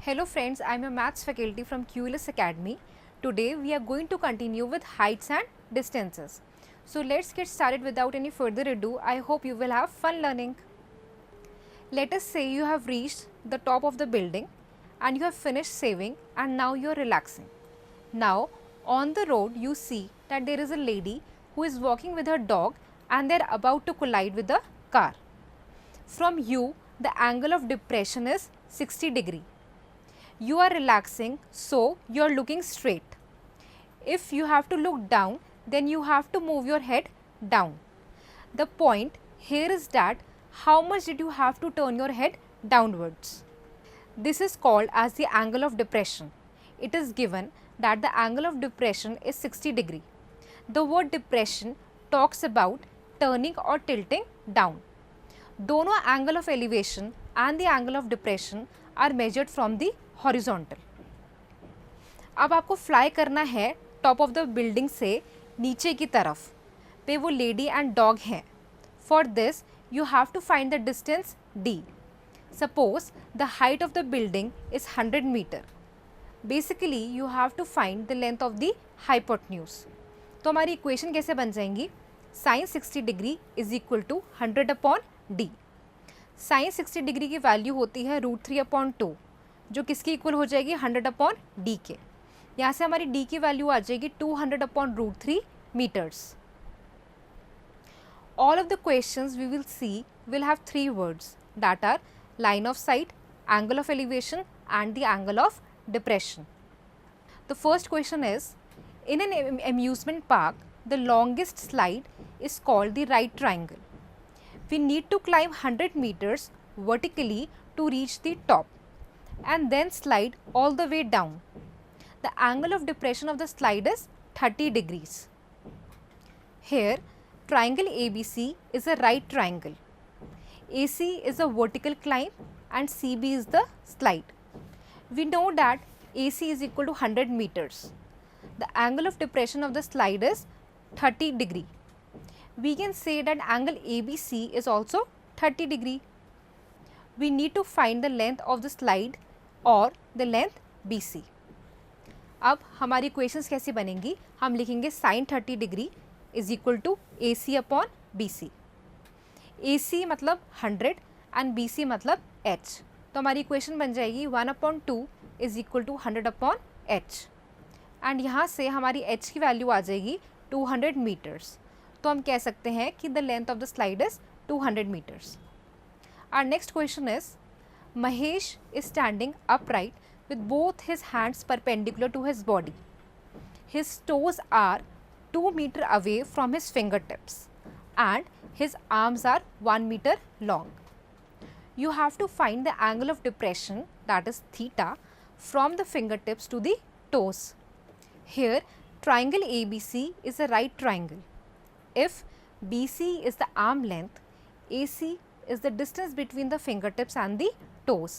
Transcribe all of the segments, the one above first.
Hello friends, I am a maths faculty from QLS Academy. Today we are going to continue with heights and distances. So let's get started without any further ado. I hope you will have fun learning. Let us say you have reached the top of the building and you have finished saving and now you are relaxing. Now on the road you see that there is a lady who is walking with her dog and they are about to collide with the car. From you the angle of depression is 60 degree. You are relaxing, so you are looking straight. If you have to look down, then you have to move your head down. The point here is that how much did you have to turn your head downwards? This is called as the angle of depression. It is given that the angle of depression is 60 degree. The word depression talks about turning or tilting down. दोनों angle of elevation and the angle of depression are measured from the horizontal. अब आपको fly करना है top of the building से नीचे की तरफ पे वो लेडी एंड डॉग हैं. For this you have to find the distance d. Suppose the height of the building is 100 metre. Basically you have to find the length of the hypotenuse. तो हमारी equation कैसे बन जाएंगी? Sine 60 degree is equal to 100 upon D. Sine 60 degree की value होती है √3/2 जो किसकी इक्वल हो जाएगी 100 अपॉन डी के. यहाँ से हमारी डी की वैल्यू आ जाएगी 200 upon √3 metres. All of the questions we will see will have 3 words that are line of sight, angle of elevation and the angle of depression. The first question is in an amusement park the longest slide is called the right triangle. We need to climb 100 meters vertically to reach the top and then slide all the way down. The angle of depression of the slide is 30 degrees. Here, triangle ABC is a right triangle. AC is a vertical climb and CB is the slide. We know that AC is equal to 100 meters. The angle of depression of the slide is 30 degree. We can say that angle ABC is also 30 degree. We need to find the length of the slide और the length BC. अब हमारी equations कैसी बनेंगी? हम लिखेंगे sine 30 degree is equal to AC upon BC. AC मतलब 100 and BC मतलब H. तो हमारी इक्वेशन बन जाएगी 1/2 is equal to 100 upon H. And यहाँ से हमारी H की वैल्यू आ जाएगी 200 मीटर्स. तो हम कह सकते हैं कि the length of the slide is 200 metres. Our next question is Mahesh is standing upright with both his hands perpendicular to his body. His toes are 2 meters away from his fingertips and his arms are 1 meter long. You have to find the angle of depression, that is theta, from the fingertips to the toes. Here triangle ABC is a right triangle. If BC is the arm length, AC is the distance between the fingertips and the toes.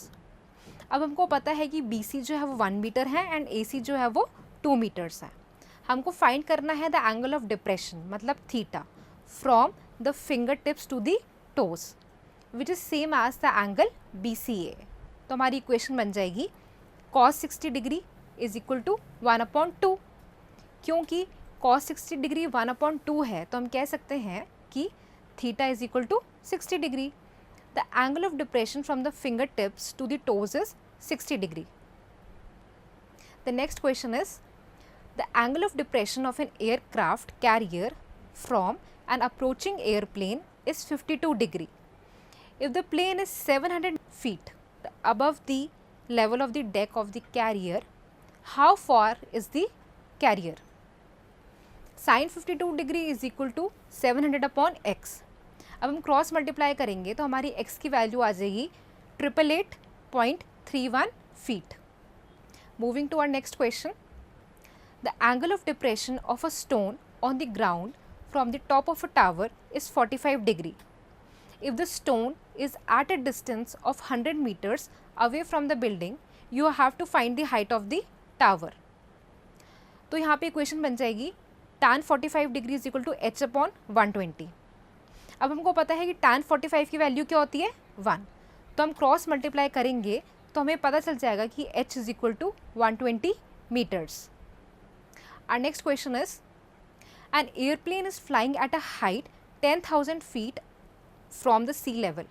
अब हमको पता है कि BC जो है वो 1 metre है and AC जो है वो 2 मीटर्स है. हमको फाइंड करना है द एंगल ऑफ डिप्रेशन मतलब theta from the finger tips to the toes which is same as the angle BCA. तो हमारी इक्वेशन बन जाएगी cos 60 degree is equal to 1/2. क्योंकि cos 60 डिग्री 1/2 है तो हम कह सकते हैं कि theta is equal to 60 degree. The angle of depression from the fingertips to the toes is 60 degree. The next question is the angle of depression of an aircraft carrier from an approaching airplane is 52 degree. If the plane is 700 feet above the level of the deck of the carrier, how far is the carrier? Sin 52 degree is equal to 700 upon x. अब हम cross multiply करेंगे तो हमारी x की value आ जाएगी 888.31 feet. Moving to our next question. The angle of depression of a stone on the ground from the top of a tower is 45 degree. If the stone is at a distance of 100 meters away from the building you have to find the height of the tower. तो यहाँ पे equation बन जाएगी tan 45 degree is equal to H upon 120. अब हमको पता है कि tan 45 की वैल्यू क्या होती है 1. तो हम क्रॉस मल्टीप्लाई करेंगे तो हमें पता चल जाएगा कि h is equal to 120 metres. Our next question is, an airplane is flying at a height 10,000 feet from the sea level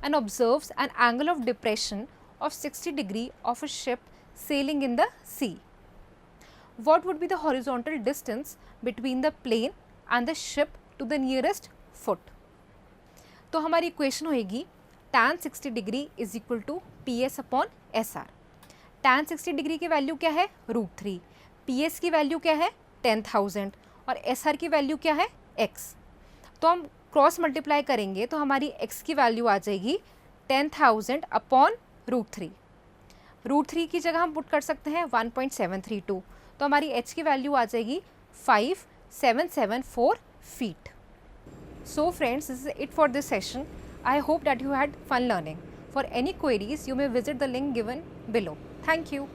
and observes an angle of depression of 60 degree of a ship sailing in the sea. What would be the horizontal distance between the plane and the ship to the nearest foot? तो हमारी equation होएगी tan 60 degree is equal to P S upon S R. tan 60 degree की value क्या है √3, P S की value क्या है 10,000 और एस आर की वैल्यू क्या है x. तो हम क्रॉस मल्टीप्लाई करेंगे तो हमारी x की वैल्यू आ जाएगी 10,000 अपॉन √3. √3 की जगह हम पुट कर सकते हैं 1.732, तो हमारी h की वैल्यू आ जाएगी 5774 feet. So friends, this is it for this session. I hope that you had fun learning. For any queries, you may visit the link given below. Thank you.